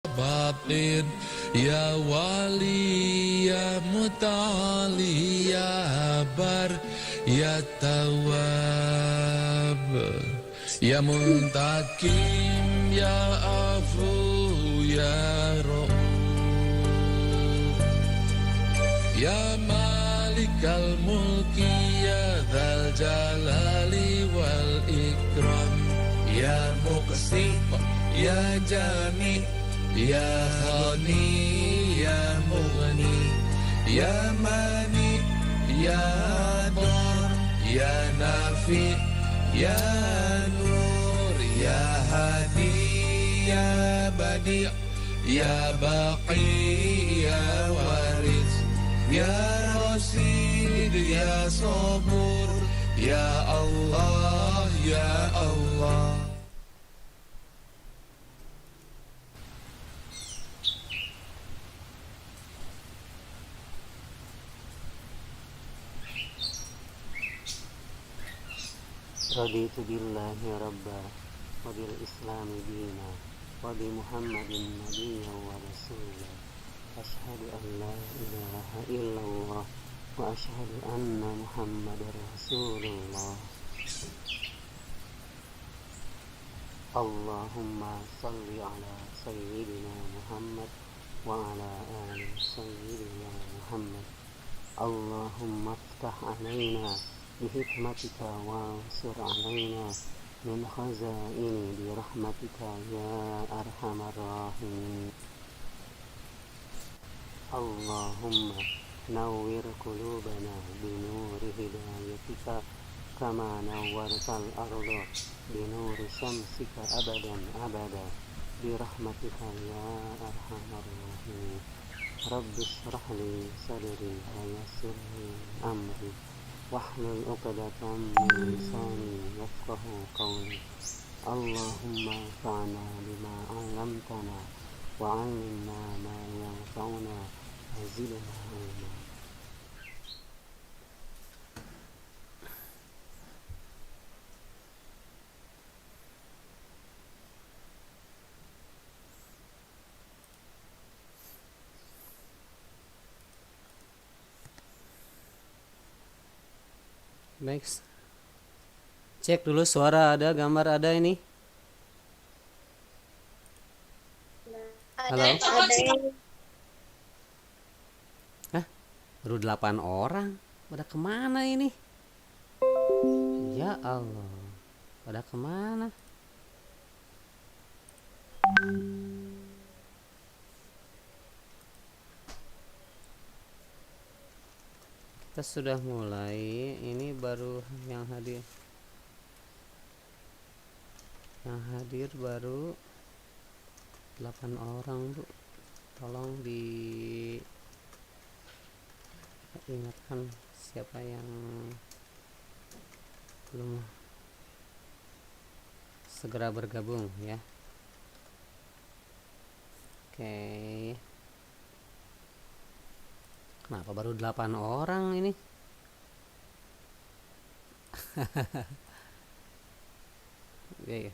batin ya wali ya mutali ya bar ya tawab ya muntakim ya afu ya roh ya malikal mulki ya dzal jalali wal ikram ya muqsi ya jami ya khani ya mughni ya mani ya dar ya nafi ya nur ya hadi ya badi ya baqi ya waris ya rasid ya sabur ya Allah ya Allah. Raditu billahi rabba wa bil islami dina wa bi muhammadin nabiyya wa rasula ashhadu an la ilaha illallah wa ashhadu anna muhammadar rasulullah. Allahumma salli ala sayyidina Muhammad wa ala ali sayyidina Muhammad. Allahumma iftah alaina بحكمتك وانصر علينا من خزائن برحمتك يا أرحم الراحمين. اللهم نور قلوبنا بنور هدايتك كما نورت الأرض بنور شمسك أبدا أبدا برحمتك يا أرحم الراحمين. رب اشرح لي صدري ويسر لي أمري واحلل عقدة من لساني يفقهوا قولي. اللهم انفعنا بما علمتنا وعلمنا ما ينفعنا وزدنا علما. Next. Cek dulu suara ada, gambar ada ini. Halo. Hah? Baru 8 orang. Pada kemana ini? Ya Allah. Pada kemana? Kita sudah mulai. Ini baru yang hadir baru 8 orang, Bu. Tolong diingatkan siapa yang belum segera bergabung ya. Oke. Kenapa baru 8 orang ini? Ya.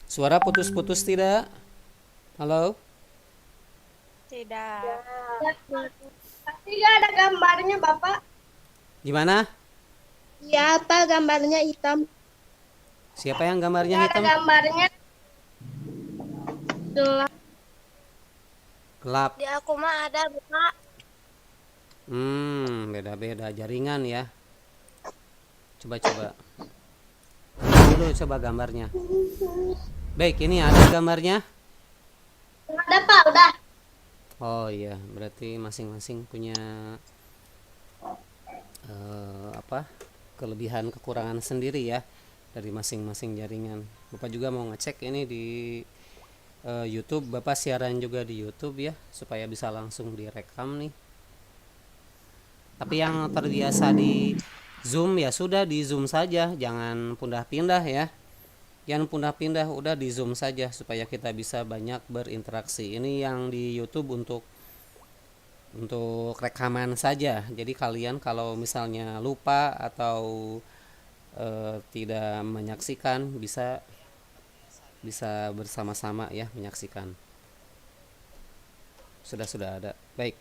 Suara putus-putus tidak? Halo? Tidak. Tidak ada gambarnya, Bapak. Gimana? Ya, apa gambarnya hitam? Siapa yang gambarnya Tidak hitam? ada gambarnya gelap. Gelap. Di aku mah ada, Bapak. Beda-beda jaringan ya. Coba. Dulu coba gambarnya. Baik, ini ada gambarnya. Ada, Pak, udah. Oh iya, berarti masing-masing punya kelebihan kekurangan sendiri ya dari masing-masing jaringan. Bapak juga mau ngecek ini di YouTube. Bapak siaran juga di YouTube ya, supaya bisa langsung direkam nih. Tapi yang terbiasa di Zoom ya sudah di Zoom saja, jangan pindah-pindah ya. Jangan pindah-pindah, udah di Zoom saja supaya kita bisa banyak berinteraksi. Ini yang di YouTube untuk rekaman saja. Jadi kalian kalau misalnya lupa atau tidak menyaksikan, bisa bersama-sama ya menyaksikan. Sudah ada. Baik.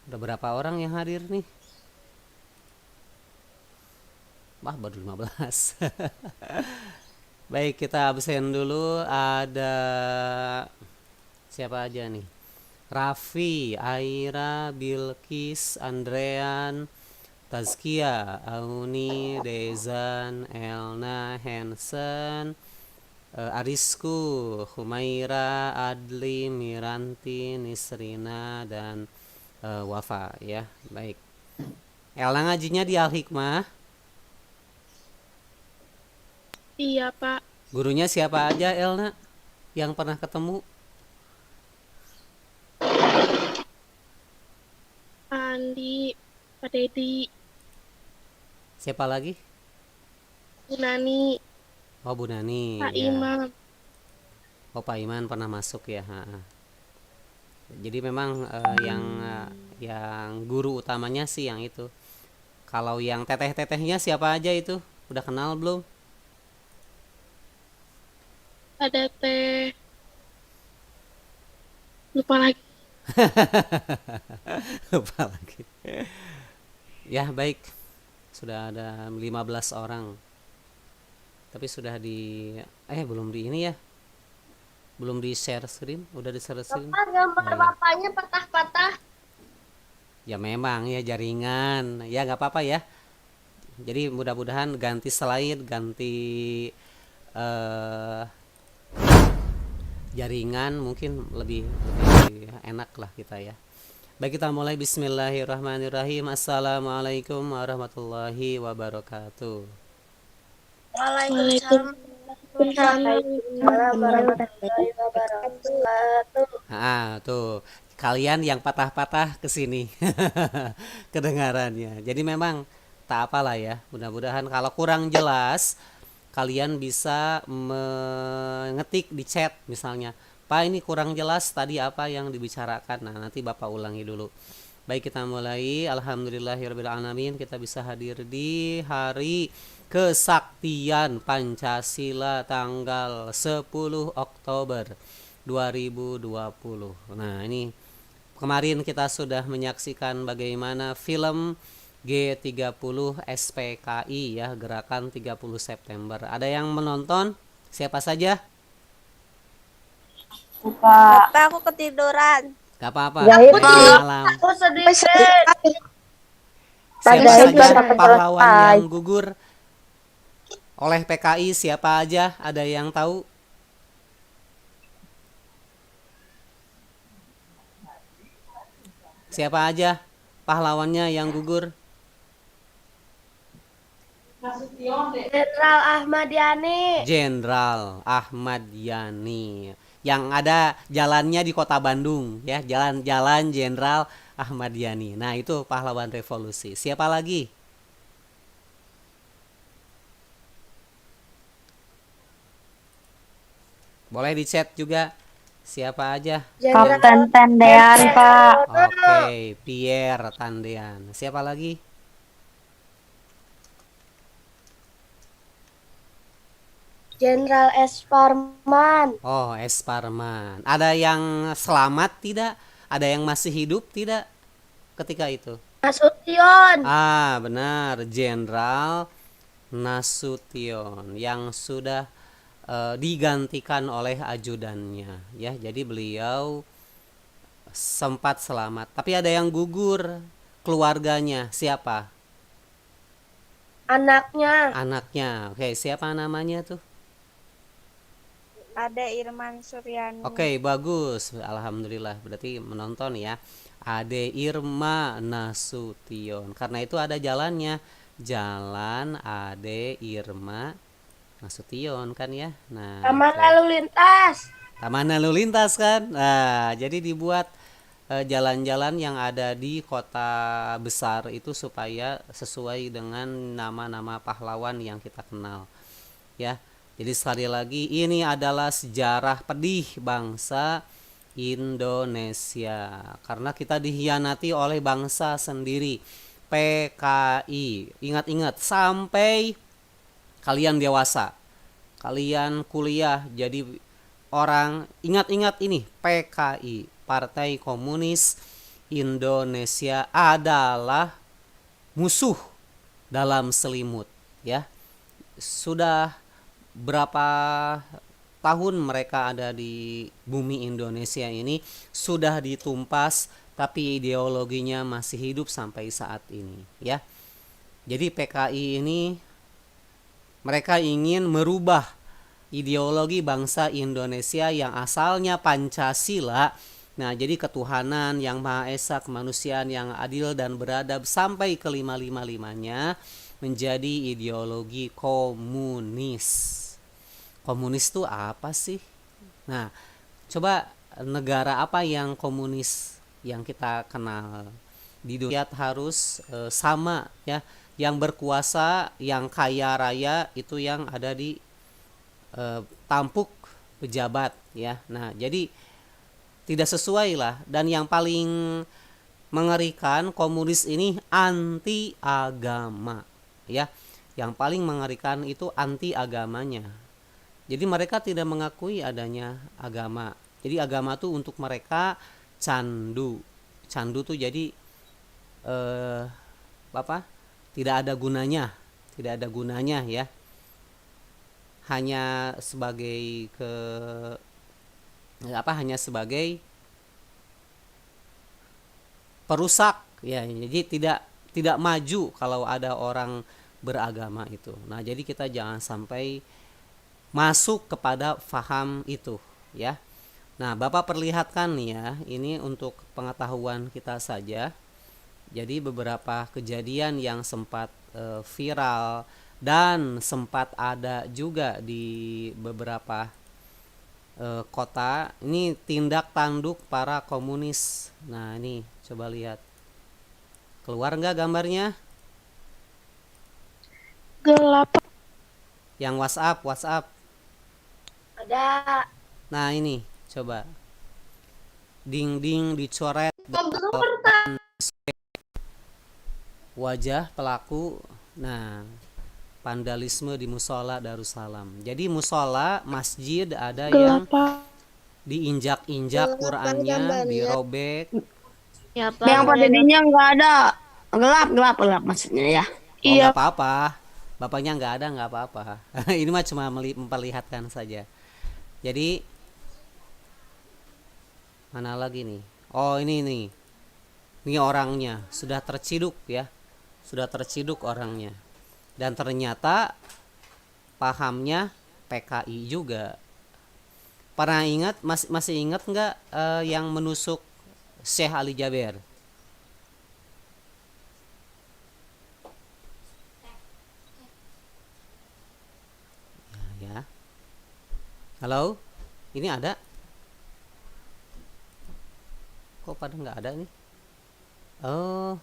Udah berapa orang yang hadir nih? Wah, baru 15. Baik, kita absen dulu. Ada siapa aja nih? Raffi, Aira, Bilkis, Andrean, Tazkia, Auni, Dezan, Elna, Hansen, Arisku, Humaira, Adli, Miranti, Nisrina, dan Wafa ya. Baik. Elna ngajinya di Al-Hikmah. Iya, Pak. Gurunya siapa aja Elna yang pernah ketemu? Andi, Pak Dedi, Siapa lagi? Bu Nani, Oh, Bu Nani Pak ya. Imam. Oh, Pak Iman pernah masuk ya. Jadi memang yang guru utamanya sih yang itu. Kalau yang teteh-tetehnya siapa aja itu? Udah kenal belum? Ada teh. Lupa lagi. Lupa lagi. Ya, baik. Sudah ada 15 orang. Tapi sudah belum di ini ya. Belum di share screen, udah di share screen. Bapak, gambar bapaknya patah-patah. Ya memang ya jaringan. Ya nggak apa-apa ya. Jadi mudah-mudahan ganti slide, ganti jaringan mungkin lebih enak lah kita ya. Baik, kita mulai. Bismillahirrahmanirrahim. Assalamualaikum warahmatullahi wabarakatuh. Waalaikumsalam. Warahmatullahi wabarakatuh. Tuh kalian yang patah-patah kesini kedengarannya. Jadi memang tak apalah ya. Mudah-mudahan kalau kurang jelas kalian bisa mengetik di chat misalnya, Pak ini kurang jelas tadi apa yang dibicarakan. Nah nanti Bapak ulangi dulu. Baik, kita mulai. Alhamdulillahirrahmanirrahim. Kita bisa hadir di hari Kesaktian Pancasila tanggal 10 Oktober 2020. Nah ini kemarin kita sudah menyaksikan bagaimana film G30 SPKI ya, Gerakan 30 September. Ada yang menonton? Siapa saja? Bapak, aku ketiduran. Gak apa-apa. Malam. Aku sedih. Siapa saja pahlawan yang gugur oleh PKI? Siapa aja? Ada yang tahu? Siapa aja pahlawannya yang gugur? Jenderal Ahmad Yani. Jenderal Ahmad Yani. Yang ada jalannya di Kota Bandung ya, jalan-jalan Jenderal Ahmad Yani. Nah, itu pahlawan revolusi. Siapa lagi? Boleh di chat juga. Siapa aja? Kapten Tendean, Pak. Oke, Pierre Tandean. Siapa lagi? Jenderal S. Parman. Oh, S. Parman. Ada yang selamat tidak? Ada yang masih hidup tidak ketika itu? Nasution. Benar, Jenderal Nasution yang sudah digantikan oleh ajudannya ya. Jadi beliau sempat selamat, tapi ada yang gugur keluarganya. Siapa? Anaknya. Oke, siapa namanya tuh? Ada Irman Suryani. Oke, bagus. Alhamdulillah, berarti menonton ya. Ade Irma Nasution. Karena itu ada jalannya. Jalan Ade Irma Nasution kan ya. Nah, Taman lalu lintas. Taman lalu lintas kan. Nah, jadi dibuat jalan-jalan yang ada di kota besar itu supaya sesuai dengan nama-nama pahlawan yang kita kenal. Ya. Jadi sekali lagi ini adalah sejarah pedih bangsa Indonesia karena kita dikhianati oleh bangsa sendiri. PKI. Ingat-ingat sampai kalian dewasa. Kalian kuliah jadi orang, ingat-ingat ini PKI, Partai Komunis Indonesia adalah musuh dalam selimut ya. Sudah berapa tahun mereka ada di bumi Indonesia ini sudah ditumpas tapi ideologinya masih hidup sampai saat ini ya. Jadi PKI ini mereka ingin merubah ideologi bangsa Indonesia yang asalnya Pancasila. Nah, jadi ketuhanan yang Maha Esa, kemanusiaan yang adil dan beradab sampai ke lima-limanya menjadi ideologi komunis. Komunis itu apa sih? Nah, coba negara apa yang komunis yang kita kenal di dunia harus sama ya. Yang berkuasa, yang kaya raya itu yang ada di tampuk pejabat ya. Nah, jadi tidak sesuai lah. Dan yang paling mengerikan komunis ini anti agama ya. Yang paling mengerikan itu anti agamanya. Jadi mereka tidak mengakui adanya agama. Jadi agama tuh untuk mereka candu. Candu tuh jadi tidak ada gunanya, tidak ada gunanya ya. Hanya sebagai hanya sebagai perusak ya. Jadi tidak maju kalau ada orang beragama itu. Nah, jadi kita jangan sampai masuk kepada faham itu ya. Nah, Bapak perlihatkan nih ya, ini untuk pengetahuan kita saja. Jadi beberapa kejadian yang sempat viral dan sempat ada juga di beberapa kota, ini tindak tanduk para komunis. Nah, ini coba lihat. Keluar nggak gambarnya? Gelap. Yang WhatsApp. Ada. Nah, ini coba. Dinding dicoret wajah pelaku. Nah, vandalisme di musola Darussalam. Jadi musola masjid ada yang diinjak-injak Qurannya, dirobek. Ya, Yang jadinya nggak ada, gelap maksudnya ya. Oh, nggak apa-apa. Bapaknya nggak ada, nggak apa-apa. Ini mah cuma memperlihatkan saja. Jadi mana lagi nih? Oh, ini nih. Ini orangnya sudah terciduk ya. Sudah terciduk orangnya. Dan ternyata pahamnya PKI juga. Pernah ingat, masih ingat nggak yang menusuk Syekh Ali Jaber? Ya. Halo? Ini ada? Kok pada nggak ada nih? Oh,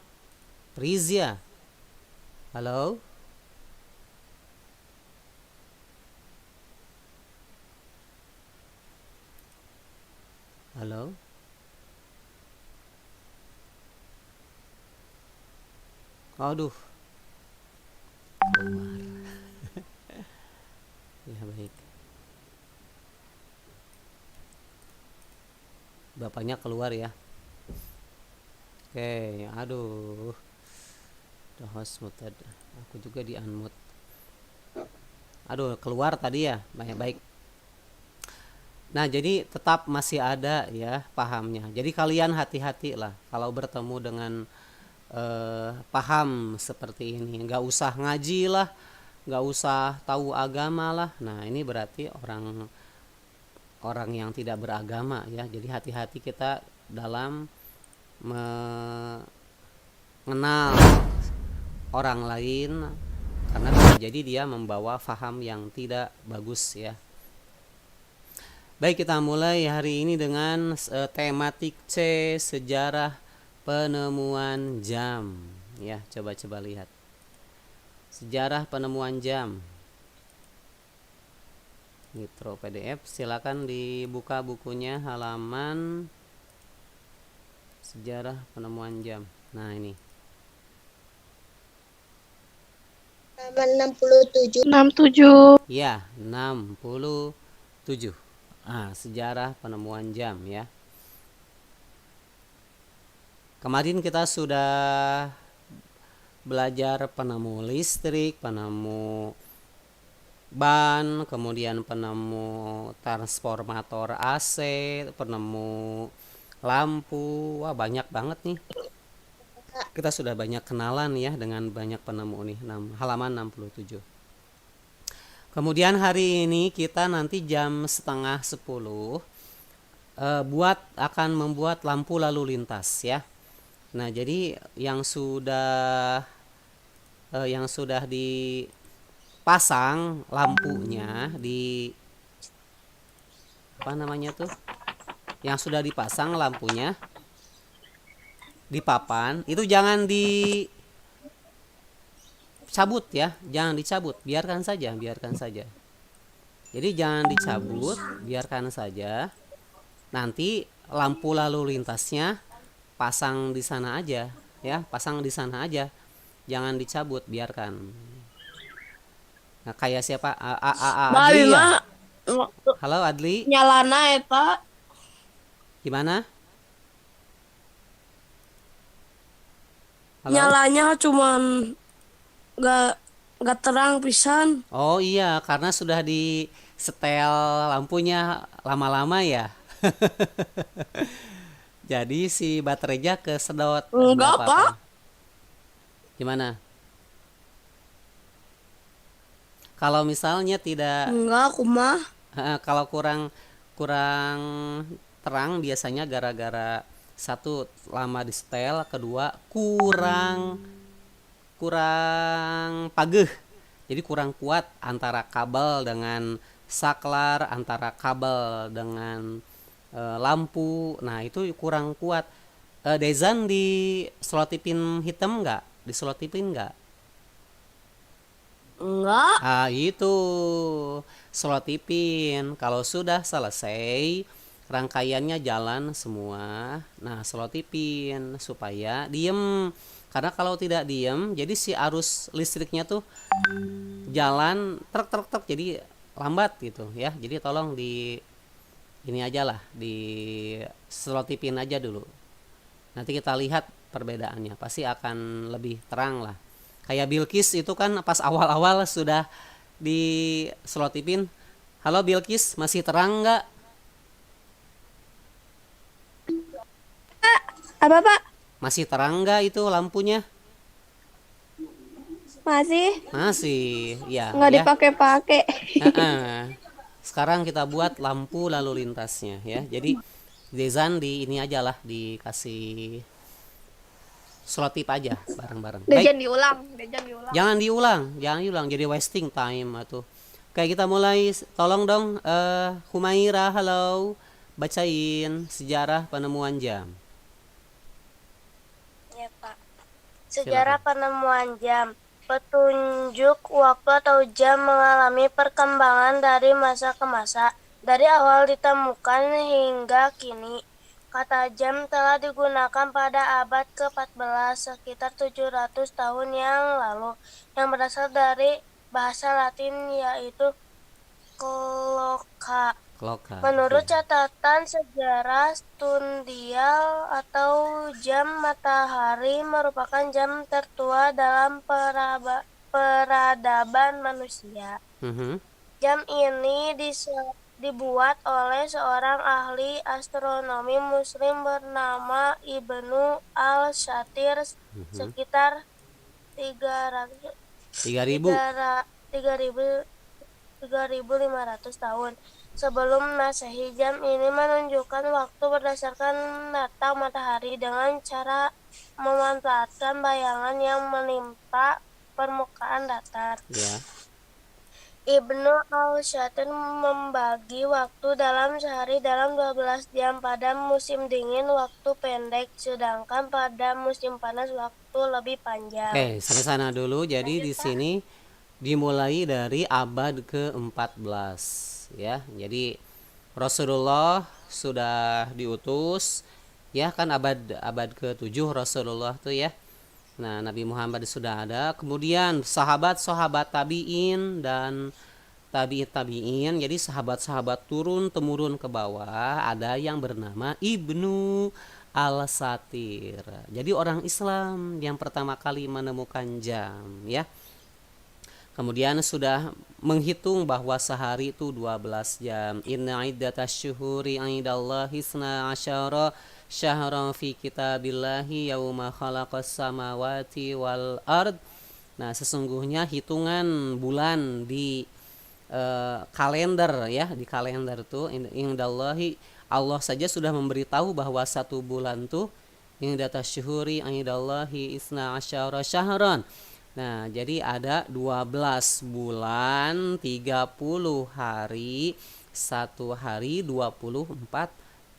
Rizia. Halo? Halo? Aduh. Keluar. Ya, baik. Bapaknya keluar ya. Oke, aduh. The host muted. Aku juga di unmute. Aduh, keluar tadi ya. Baik. Nah, jadi tetap masih ada ya pahamnya. Jadi kalian hati-hati lah kalau bertemu dengan paham seperti ini. Nggak usah ngaji lah, nggak usah tahu agama lah. Nah, ini berarti orang yang tidak beragama ya. Jadi hati-hati kita dalam mengenal orang lain karena bisa jadi dia membawa faham yang tidak bagus ya. Baik, kita mulai hari ini dengan tematik C, sejarah penemuan jam. Ya, coba lihat. Sejarah penemuan jam. Nitro PDF. Silakan dibuka bukunya halaman sejarah penemuan jam. Nah, ini. Halaman 67. 67. Ya, 67. Sejarah penemuan jam ya. Kemarin kita sudah belajar penemu listrik, penemu ban, kemudian penemu transformator AC, penemu lampu. Wah, banyak banget nih. Kita sudah banyak kenalan ya dengan banyak penemu nih. Halaman 67. Kemudian hari ini kita nanti jam 9:30 akan membuat lampu lalu lintas ya. Nah, jadi yang sudah dipasang lampunya di apa namanya tuh? Yang sudah dipasang lampunya di papan itu jangan dicabut ya, jangan dicabut, biarkan saja. Jadi jangan dicabut, biarkan saja. Nanti lampu lalu lintasnya pasang di sana aja ya, jangan dicabut, biarkan. Nah, kayak siapa? Adli ya? Halo Adli, Nyalana eta gimana? Halo? nyalanya cuman gak terang pisan. Oh iya, karena sudah di setel lampunya lama-lama ya. Jadi si baterainya kesedot. Enggak, apa-apa. Pak. Gimana? Kalau misalnya tidak, Enggak, aku mah. kalau kurang terang biasanya gara-gara satu lama di setel, kedua kurang pageh. Jadi kurang kuat antara kabel dengan saklar, antara kabel dengan lampu. Nah, itu kurang kuat. Dezan diselotipin hitam nggak? Diselotipin nggak? Enggak. Itu selotipin. Kalau sudah selesai rangkaiannya jalan semua, nah selotipin supaya diem. Karena kalau tidak diem, jadi si arus listriknya tuh jalan truk jadi lambat gitu ya. Jadi tolong ini aja lah, di selotipin aja dulu. Nanti kita lihat perbedaannya, pasti akan lebih terang lah. Kayak Bilkis itu kan pas awal-awal sudah di selotipin. Halo Bilkis, masih terang nggak? Apa Pak? Masih terang nggak itu lampunya? Masih, ya. Nggak ya. dipakai-pakai. Sekarang kita buat lampu lalu lintasnya ya. Jadi Dezan ini aja lah, dikasih selotip aja bareng-bareng. Dejan diulang. Jangan diulang, jadi wasting time atuh. Oke, kita mulai. Tolong dong Humaira, halo. Bacain sejarah penemuan jam. Ya, Pak. Sejarah penemuan jam. Petunjuk waktu atau jam mengalami perkembangan dari masa ke masa. Dari awal ditemukan hingga kini. Kata jam telah digunakan pada abad ke-14, sekitar 700 tahun yang lalu, yang berasal dari bahasa Latin yaitu cloca. Menurut catatan sejarah, stundial atau jam matahari merupakan jam tertua dalam peradaban manusia. Jam ini dibuat oleh seorang ahli astronomi muslim bernama Ibnu al-Shatir sekitar 3.500 tahun sebelum Masehi. Jam ini menunjukkan waktu berdasarkan datang matahari dengan cara memanfaatkan bayangan yang menimpa permukaan datar. Ya. Ibnu al-Shatir membagi waktu dalam sehari dalam 12 jam. Pada musim dingin waktu pendek, sedangkan pada musim panas waktu lebih panjang. Oke, sampai sana dulu. Jadi di sini dimulai dari abad ke-14 ya. Jadi Rasulullah sudah diutus ya kan, abad ke-7 Rasulullah tuh ya. Nah, Nabi Muhammad sudah ada, kemudian sahabat-sahabat tabi'in dan tabi'in. Jadi sahabat-sahabat turun temurun ke bawah, ada yang bernama Ibnu Al-Satir. Jadi orang Islam yang pertama kali menemukan jam ya. Kemudian sudah menghitung bahwa sehari itu 12 jam. Inna iddatash syuhuri 'indallahi 12 syahran fi kitabillahi yauma khalaqas samawati wal ard. Nah, sesungguhnya hitungan bulan di kalender ya, di kalender tuh indallahi, Allah saja sudah memberitahu bahwa satu bulan tuh indatash syuhuri 'indallahi 12 syahran. Nah, jadi ada 12 bulan, 30 hari, satu hari 24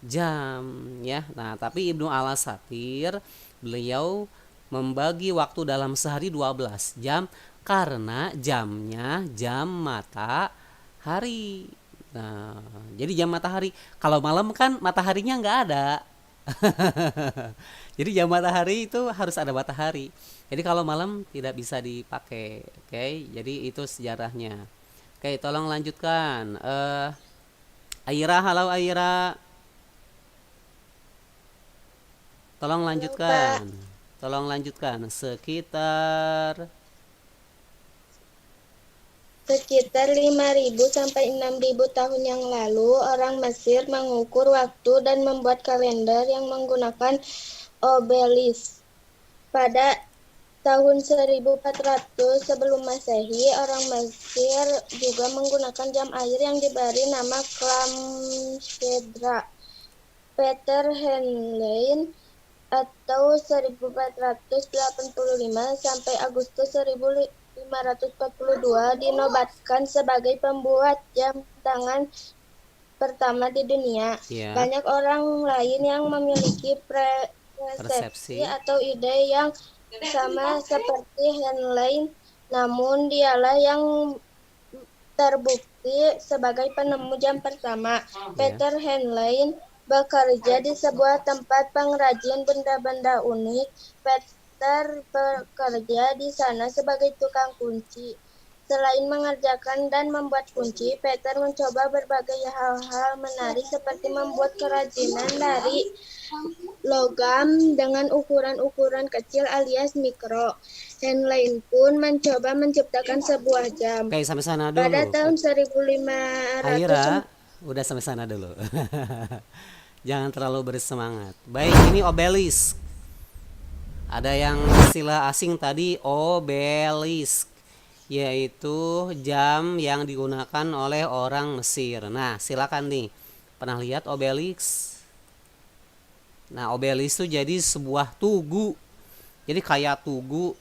jam ya. Nah, tapi Ibnu Al-Satir beliau membagi waktu dalam sehari 12 jam karena jamnya jam matahari. Nah, jadi jam matahari. Kalau malam kan mataharinya nggak ada. Jadi jam matahari itu harus ada matahari. Jadi kalau malam tidak bisa dipakai. Oke, jadi itu sejarahnya. Oke, tolong lanjutkan. Aira, halo Aira. Tolong lanjutkan. Tolong lanjutkan. Sekitar 5.000 sampai 6.000 tahun yang lalu, orang Mesir mengukur waktu dan membuat kalender yang menggunakan obelisk. Pada tahun 1400 sebelum Masehi, orang Mesir juga menggunakan jam air yang diberi nama Clamshedra. Peter Henlein atau 1485 sampai Agustus 1542 dinobatkan sebagai pembuat jam tangan pertama di dunia. ya, Banyak orang lain yang memiliki persepsi atau ide yang sama seperti Henlein, namun dialah yang terbukti sebagai penemu jam pertama. Peter Henlein bekerja di sebuah tempat pengrajin benda-benda unik. Peter bekerja di sana sebagai tukang kunci. Selain mengerjakan dan membuat kunci, Peter mencoba berbagai hal-hal menarik seperti membuat kerajinan dari logam dengan ukuran-ukuran kecil alias mikro. Henlein pun mencoba menciptakan sebuah jam. Oke, sampai sana dulu. Pada tahun 1500 Aira, udah sampai sana dulu. Jangan terlalu bersemangat. Baik, ini obelisk. Ada yang istilah asing tadi, obelisk, yaitu jam yang digunakan oleh orang Mesir. Nah, silakan nih. Pernah lihat obelisk? Nah, obelisk itu jadi sebuah tugu. Jadi kayak tugu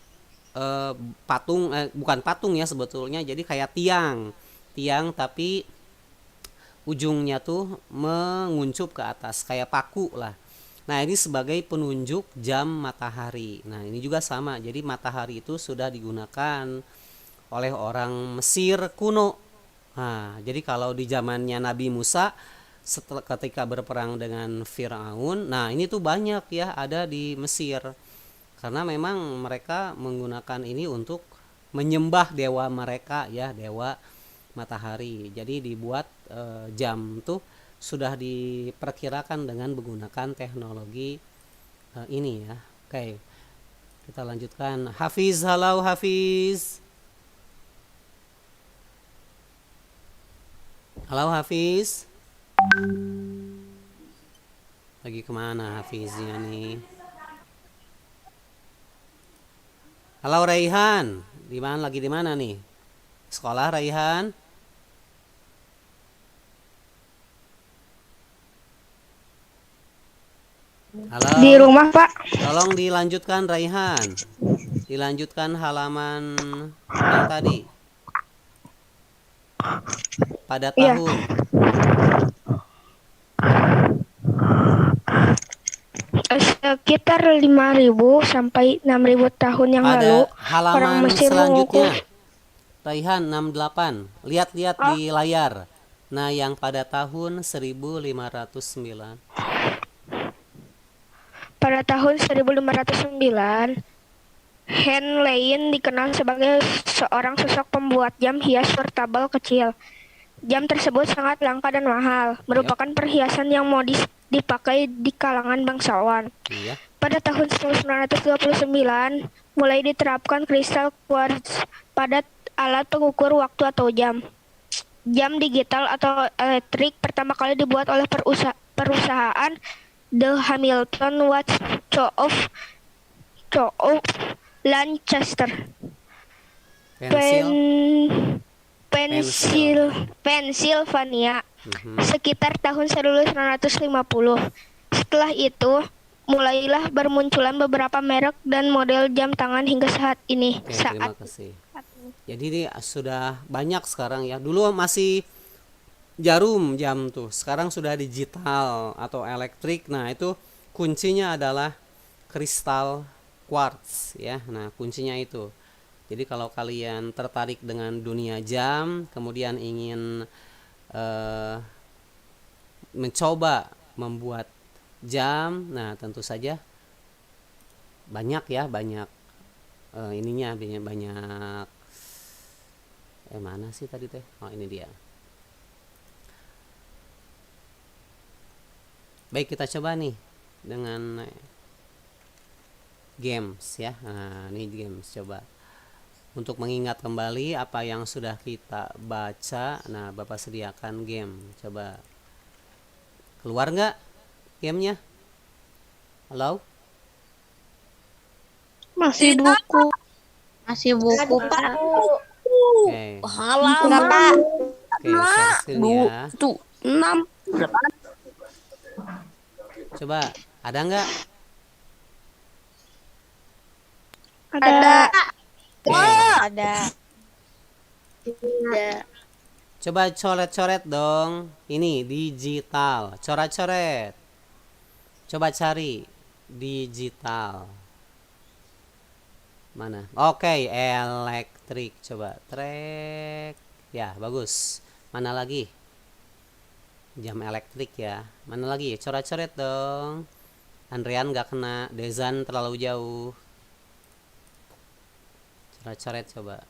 patung, bukan patung ya sebetulnya. Jadi kayak tiang tapi ujungnya tuh menguncup ke atas kayak paku lah. Nah, ini sebagai penunjuk jam matahari. Nah, ini juga sama. Jadi matahari itu sudah digunakan oleh orang Mesir kuno. Nah, jadi kalau di zamannya Nabi Musa setelah ketika berperang dengan Firaun, nah ini tuh banyak ya ada di Mesir. Karena memang mereka menggunakan ini untuk menyembah dewa mereka ya, dewa matahari. Jadi dibuat jam tuh sudah diperkirakan dengan menggunakan teknologi ini ya. Oke, kita lanjutkan. Hafiz, halo Hafiz. Halo Hafiz. Lagi kemana Hafiznya nih? Halo Raihan, lagi di mana nih? Sekolah Raihan? Halo. Di rumah, Pak. Tolong dilanjutkan Raihan. Dilanjutkan halaman yang tadi. Pada tahun. Sekitar 5.000 sampai 6.000 tahun yang lalu, Pada halaman orang Mesir mengukur selanjutnya. Raihan 68. Lihat-lihat di layar. Nah, yang pada tahun 1509. Pada tahun 1509, Henlein dikenal sebagai seorang sosok pembuat jam hias portabel kecil. Jam tersebut sangat langka dan mahal, merupakan perhiasan yang modis dipakai di kalangan bangsawan. Iya. Pada tahun 1929, mulai diterapkan kristal quartz pada alat pengukur waktu atau jam. Jam digital atau elektrik pertama kali dibuat oleh perusahaan The Hamilton Watch Co. of Lancaster, Pennsylvania, sekitar tahun 1950. Setelah itu, mulailah bermunculan beberapa merek dan model jam tangan hingga saat ini. Oke, terima kasih. Jadi ini sudah banyak sekarang ya. Dulu masih jarum jam tuh, sekarang sudah digital atau elektrik. Nah, itu kuncinya adalah kristal quartz ya. Nah, kuncinya itu. Jadi kalau kalian tertarik dengan dunia jam, kemudian ingin mencoba membuat jam, nah tentu saja banyak ya, banyak ininya, banyak mana sih tadi teh? Oh, ini dia. Baik, kita coba nih dengan games ya. Nah, ini games, coba untuk mengingat kembali apa yang sudah kita baca. Nah, Bapak sediakan game. Coba keluar nggak gamenya? Halo? Masih buku. Masih buku, Pak. Oke. Halaman Oke, share screen ya. 6. Berapa? Coba, ada nggak? Ada. Oke. Ada. Coba coret-coret dong. Ini digital. Coret-coret. Coba cari digital. Mana? Oke, elektrik. Coba trek. Ya, bagus. Mana lagi? Jam elektrik ya. Mana lagi? Coret-coret dong. Andrean gak kena. Dezan terlalu jauh. Coret-coret coba.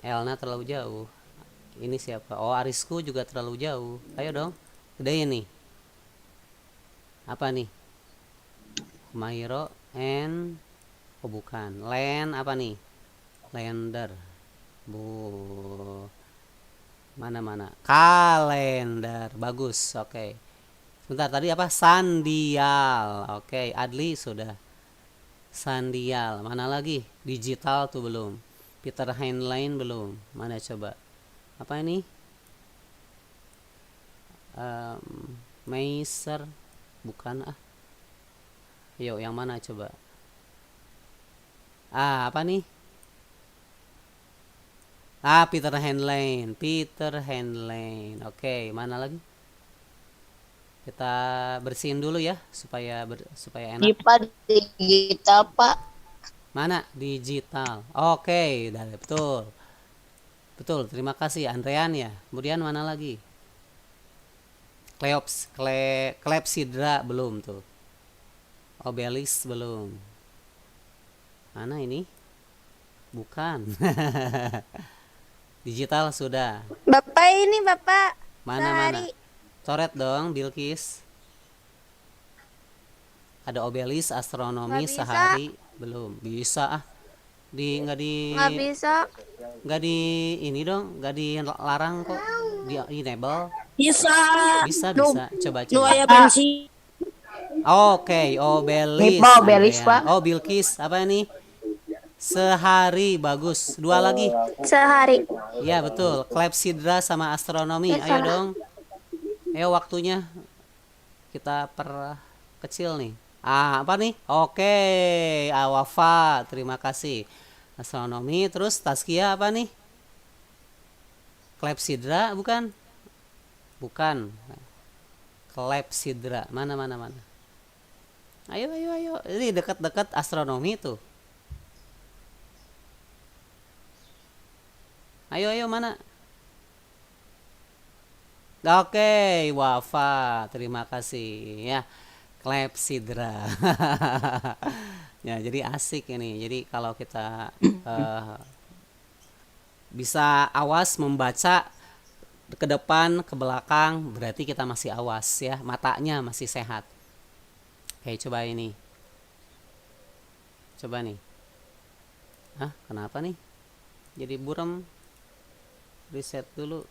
Elna terlalu jauh. Ini siapa? Oh, Arisku juga terlalu jauh. Ayo dong. Gedein nih. Apa nih? Mairo and oh bukan. Land apa nih? Lander. Mana? Kalender. Bagus. Oke. Sebentar, tadi apa? Sandial. Oke, Adli sudah. Sandial. Mana lagi? Digital tuh belum. Peter Heinlein belum. Mana coba? Apa ini? Meiser. Bukan ah. Yuk, yang mana coba? Apa nih? Peter Heinlein. Oke, mana lagi? Kita bersihin dulu ya supaya enak. Digital, Pak. Mana? Digital. Oke, betul. Betul, terima kasih Andrean ya. Kemudian mana lagi? Klepsidra belum tuh. Obelisk belum. Mana ini? Bukan. Digital sudah. Bapak ini, Bapak. Mana? Coret dong, Bilkis. Ada obelisk, astronomi, sehari belum. Bisa ah. Nggak bisa. Nggak di ini dong, nggak dilarang kok. Di enable. Bisa. Bisa. Coba. Nuaya bensin. Oke, obelisk. Obelisk, Pak. Oh, Bilkis, apa ini? Sehari, bagus. Dua lagi. Sehari. Iya, betul. Klepsidra sama astronomi. Ayo dong. Ayo waktunya. Kita kecil nih. Apa nih? Oke, Wafa, terima kasih. Astronomi, terus Taskia apa nih? Klepsidra bukan? Bukan. Klepsidra. Mana? Ayo. Ini dekat-dekat astronomi tuh. Ayo mana? Oke, Wafa, terima kasih ya. Klepsidra. Ya, jadi asik ini. Jadi kalau kita bisa awas membaca ke depan, ke belakang, berarti kita masih awas ya, matanya masih sehat. Oke, coba ini. Coba nih. Kenapa nih? Jadi buram. Reset dulu.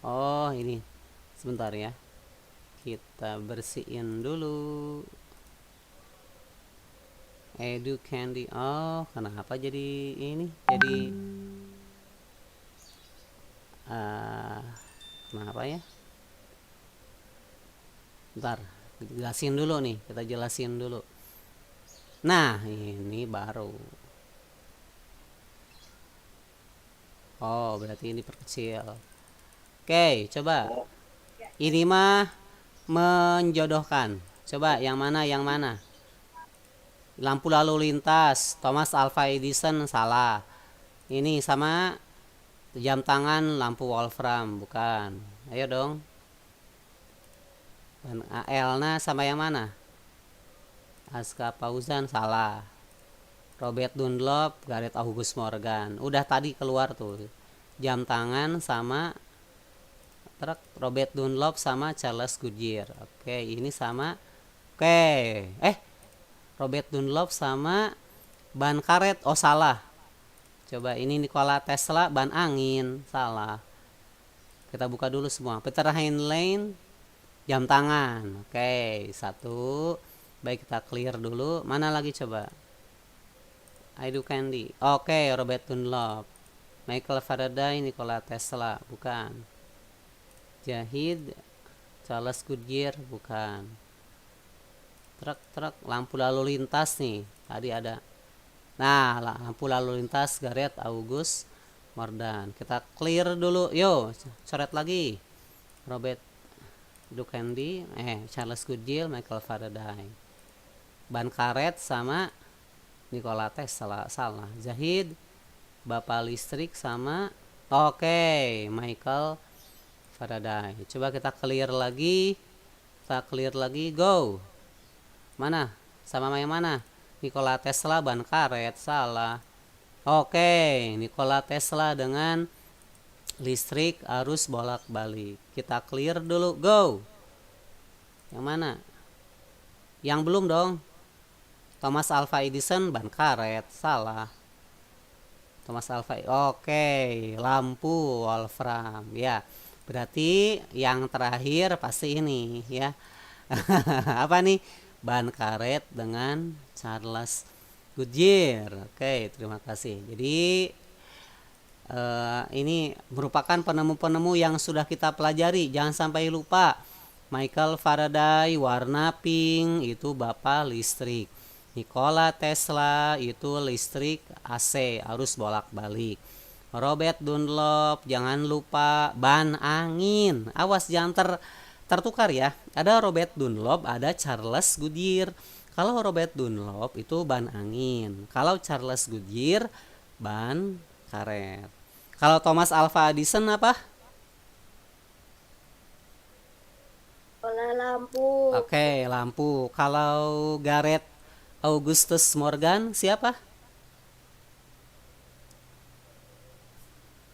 Oh, ini. Sebentar ya. Kita bersihin dulu. Edu Candy. Oh, kenapa jadi ini? Jadi kenapa ya? Bentar, jelasin dulu nih. Kita jelasin dulu. Nah, ini baru. Oh, berarti ini perkecil. Oke, coba. Ini mah menjodohkan. Coba yang mana? Yang mana? Lampu lalu lintas, Thomas Alva Edison, salah. Ini sama jam tangan, lampu Wolfram, bukan. Ayo dong. Dan Elna sama yang mana? Aska Fauzan, salah. Robert Dunlop, Gareth August Morgan. Udah tadi keluar tuh. Jam tangan sama truk Robert Dunlop sama Charles Goodyear. Oke, ini sama. Oke. Robert Dunlop sama ban karet. Oh, salah. Coba ini Nikola Tesla, ban angin. Salah. Kita buka dulu semua. Peter Heinlein, jam tangan. Oke, satu. Baik, kita clear dulu. Mana lagi coba? Edu Candy. Oke, Robert Dunlop. Michael Faraday, Nikola Tesla. Bukan. Jahid, Charles Goodyear. Bukan. Truk lampu lalu lintas nih. Tadi ada. Nah, lampu lalu lintas Gareth August Morgan. Kita clear dulu. Yo, coret lagi. Robert Ducandi, Charles Goodyear, Michael Faraday. Ban karet sama Nikola Tesla, salah. Zahid, bapak listrik sama Michael Faraday. Coba kita clear lagi. Go. Mana? Sama yang mana? Nikola Tesla, ban karet, salah. Nikola Tesla dengan listrik arus bolak-balik. Kita clear dulu, go. Yang mana? Yang belum dong. Thomas Alva Edison, ban karet, salah. Thomas Alva. Lampu Wolfram. Ya, berarti yang terakhir pasti ini ya. Apa nih? Ban karet dengan Charles Goodyear. Terima kasih. Jadi ini merupakan penemu-penemu yang sudah kita pelajari. Jangan sampai lupa. Michael Faraday warna pink itu bapak listrik. Nikola Tesla itu listrik AC arus bolak-balik. Robert Dunlop jangan lupa ban angin. Awas jangan tertukar ya. Ada Robert Dunlop, ada Charles Goodyear. Kalau Robert Dunlop itu ban angin. Kalau Charles Goodyear ban karet. Kalau Thomas Alva Edison apa? Bola lampu. Lampu. Kalau Gareth Augustus Morgan siapa?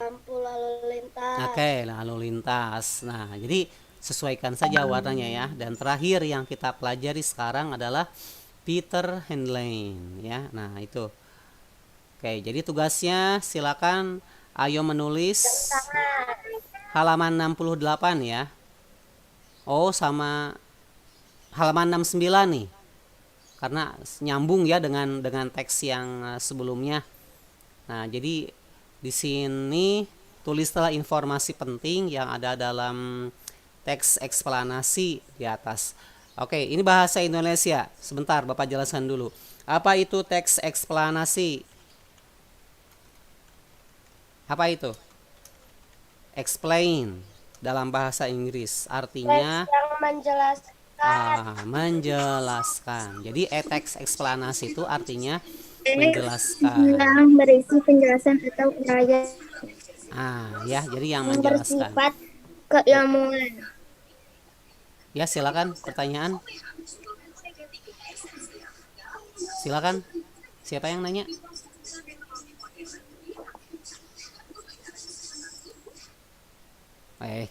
Lampu lalu lintas. Lalu lintas. Nah, jadi sesuaikan saja warnanya ya. Dan terakhir yang kita pelajari sekarang adalah Peter Heinlein ya. Nah, itu. Jadi tugasnya silakan ayo menulis halaman 68 ya. Sama halaman 69 nih. Karena nyambung ya dengan teks yang sebelumnya. Nah, jadi di sini tulislah informasi penting yang ada dalam teks eksplanasi di atas. Ini bahasa Indonesia. Sebentar, Bapak jelaskan dulu. Apa itu teks eksplanasi? Apa itu? Explain dalam bahasa Inggris. Artinya Yang menjelaskan. Menjelaskan. Jadi teks eksplanasi itu artinya menjelaskan. Yang berisi penjelasan atau uraian. Ya, jadi yang menjelaskan. Bersifat Kak yang mulai. Ya, silakan pertanyaan. Silakan. Siapa yang nanya?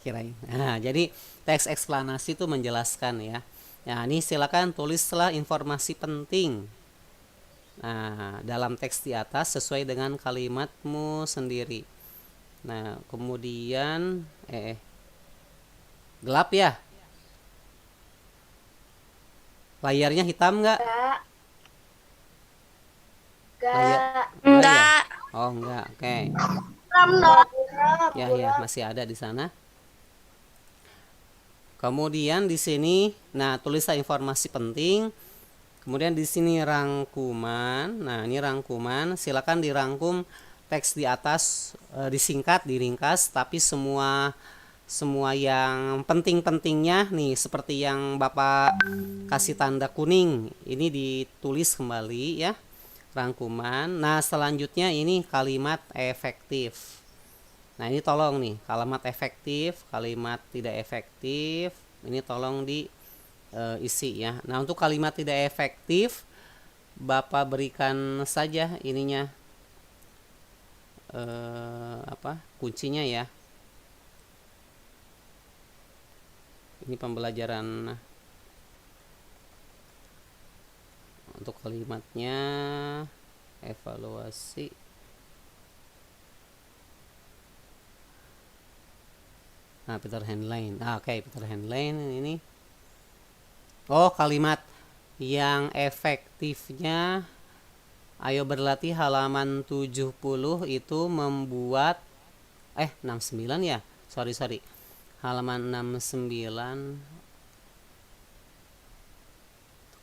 Kirain. Nah, jadi teks eksplanasi itu menjelaskan ya. Nah, ini silakan tulislah informasi penting. Nah, dalam teks di atas sesuai dengan kalimatmu sendiri. Nah, kemudian gelap ya? Layarnya hitam nggak? Layar Enggak. ya? Oh, enggak. Oke. Ya, masih ada di sana. Kemudian di sini, nah tulislah informasi penting. Kemudian di sini rangkuman. Nah, ini rangkuman. Silakan dirangkum teks di atas, disingkat, diringkas, tapi semua yang penting-pentingnya nih seperti yang Bapak kasih tanda kuning, ini ditulis kembali ya. Rangkuman. Nah, selanjutnya ini kalimat efektif. Nah, ini tolong nih, kalimat efektif, kalimat tidak efektif, ini tolong diisi ya. Nah, untuk kalimat tidak efektif, Bapak berikan saja ininya, kuncinya ya. Ini pembelajaran untuk kalimatnya, evaluasi. Nah, Peter Handline. Oke, Peter Handline ini. Oh, kalimat yang efektifnya, ayo berlatih halaman 70 itu membuat 69 ya. Sorry. Halaman 69.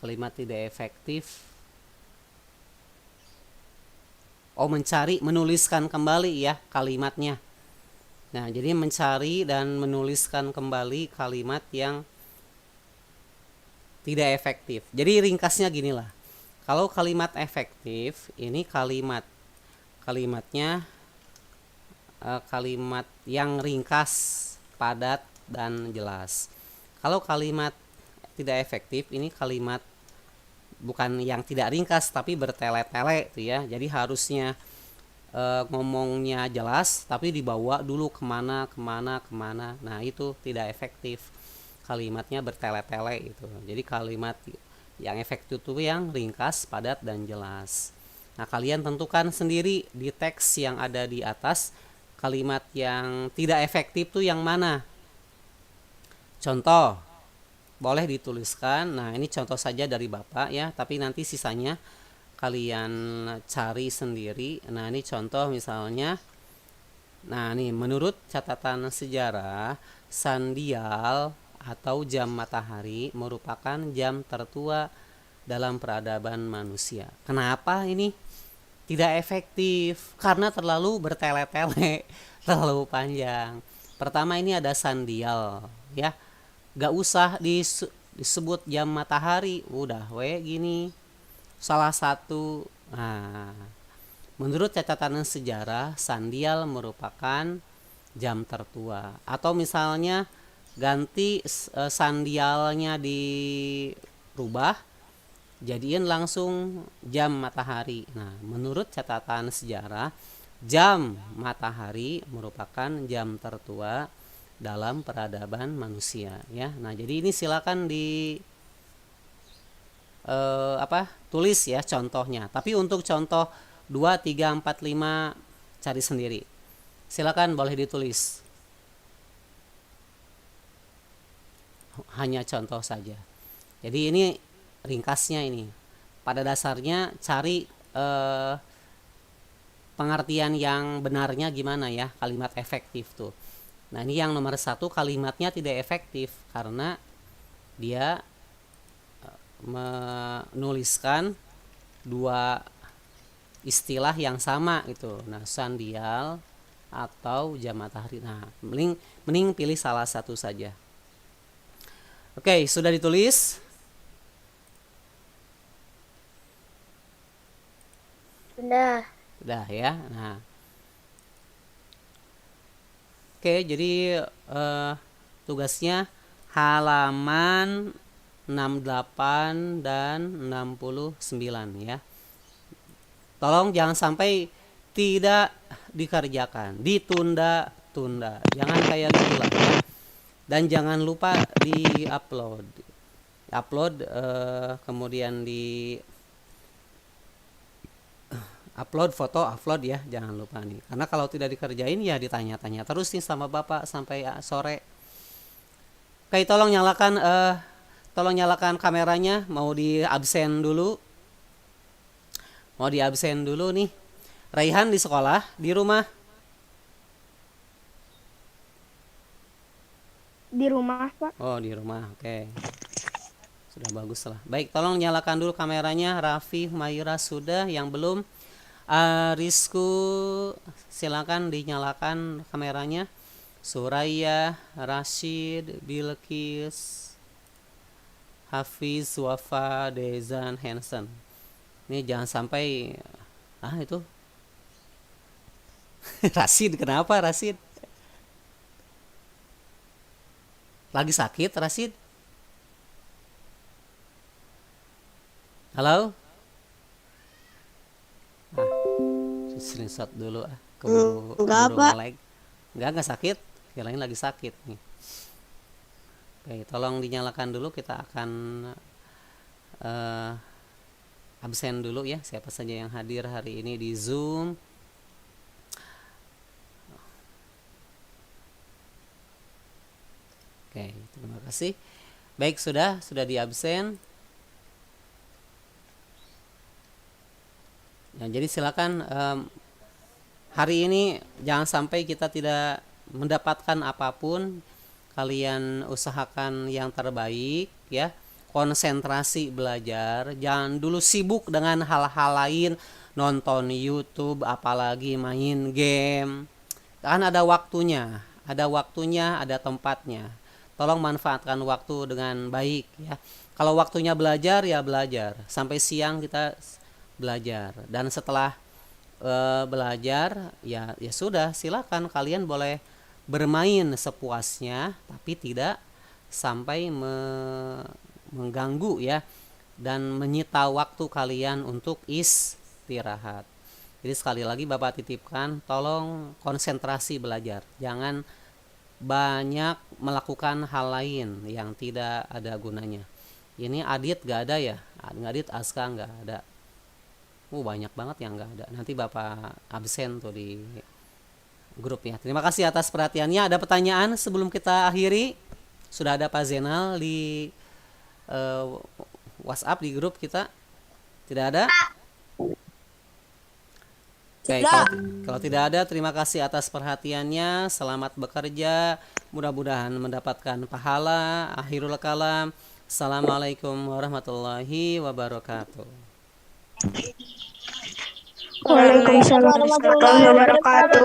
Kalimat tidak efektif. Oh, menuliskan kembali ya kalimatnya. Nah, jadi mencari dan menuliskan kembali kalimat yang tidak efektif. Jadi ringkasnya ginilah. Kalau kalimat efektif, ini kalimatnya kalimat yang ringkas, padat, dan jelas. Kalau kalimat tidak efektif, ini kalimat bukan yang tidak ringkas tapi bertele-tele tuh ya. Jadi harusnya ngomongnya jelas tapi dibawa dulu kemana. Nah, itu tidak efektif, kalimatnya bertele-tele itu. Jadi kalimat yang efektif itu yang ringkas, padat, dan jelas. Nah, kalian tentukan sendiri di teks yang ada di atas, kalimat yang tidak efektif itu yang mana. Contoh boleh dituliskan. Nah, ini contoh saja dari Bapak ya, tapi nanti sisanya kalian cari sendiri. Nah, ini contoh misalnya. Nah, nih menurut catatan sejarah, sandial atau jam matahari merupakan jam tertua dalam peradaban manusia. Kenapa ini tidak efektif? Karena terlalu bertele-tele, terlalu panjang. Pertama, ini ada sandial ya. Gak usah disebut jam matahari, udah gini. Salah satu. Nah, menurut catatan sejarah, sandial merupakan jam tertua. Atau misalnya ganti sandialnya dirubah, jadiin langsung jam matahari. Nah, menurut catatan sejarah, jam matahari merupakan jam tertua dalam peradaban manusia ya. Nah, jadi ini silakan tulis ya contohnya. Tapi untuk contoh 2, 3, 4, 5 cari sendiri. Silakan boleh ditulis. Hanya contoh saja. Jadi ini ringkasnya ini. Pada dasarnya cari pengertian yang benarnya gimana ya kalimat efektif tuh. Nah, ini yang nomor 1, kalimatnya tidak efektif karena dia menuliskan dua istilah yang sama itu. Nah, sandial atau jam matahari. Nah, mending pilih salah satu saja. Oke, sudah ditulis? Sudah ya. Nah, oke, jadi tugasnya halaman 68 dan 69 ya. Tolong jangan sampai tidak dikerjakan, ditunda-tunda. Jangan kayak gitu lah ya. Dan jangan lupa di-upload. Kemudian di upload foto, upload ya, jangan lupa nih. Karena kalau tidak dikerjain ya ditanya-tanya terus nih sama Bapak sampai sore. Oke, tolong nyalakan kameranya, mau di absen dulu. Nih. Raihan di sekolah, di rumah? Di rumah, Pak. Oh, di rumah. Oke. Sudah bagus lah. Baik, tolong nyalakan dulu kameranya. Raffi, Mayra sudah, yang belum Rizku silakan dinyalakan kameranya. Suraya, Rashid, Bilqis, Hafiz, Wafa, Dezan, Hansen. Ini jangan sampai itu Rashid, kenapa Rashid? Lagi sakit Rashid? Halo? Screenshot dulu Enggak, Pak. Enggak sakit? Kirain lagi sakit nih. Oke, tolong dinyalakan dulu, kita akan absen dulu ya, siapa saja yang hadir hari ini di Zoom. Oke, terima kasih. Baik, sudah di absen. Nah, jadi silakan hari ini jangan sampai kita tidak mendapatkan apapun. Kalian usahakan yang terbaik ya. Konsentrasi belajar, jangan dulu sibuk dengan hal-hal lain, nonton YouTube, apalagi main game. Kan ada waktunya, ada tempatnya. Tolong manfaatkan waktu dengan baik ya. Kalau waktunya belajar ya belajar, sampai siang kita belajar, dan setelah belajar ya sudah, silakan kalian boleh bermain sepuasnya, tapi tidak sampai mengganggu ya, dan menyita waktu kalian untuk istirahat. Jadi sekali lagi Bapak titipkan, tolong konsentrasi belajar, jangan banyak melakukan hal lain yang tidak ada gunanya. Ini Adit gak ada ya? Adit, Aska gak ada. Banyak banget yang gak ada. Nanti Bapak absen tuh di grup ya. Terima kasih atas perhatiannya. Ada pertanyaan sebelum kita akhiri? Sudah ada Pak Zainal di WhatsApp di grup kita? Tidak ada? Oke, kalau tidak ada, terima kasih atas perhatiannya. Selamat bekerja. Mudah-mudahan mendapatkan pahala. Akhirul kalam. Assalamualaikum warahmatullahi wabarakatuh. Waalaikumsalam warahmatullahi wabarakatuh.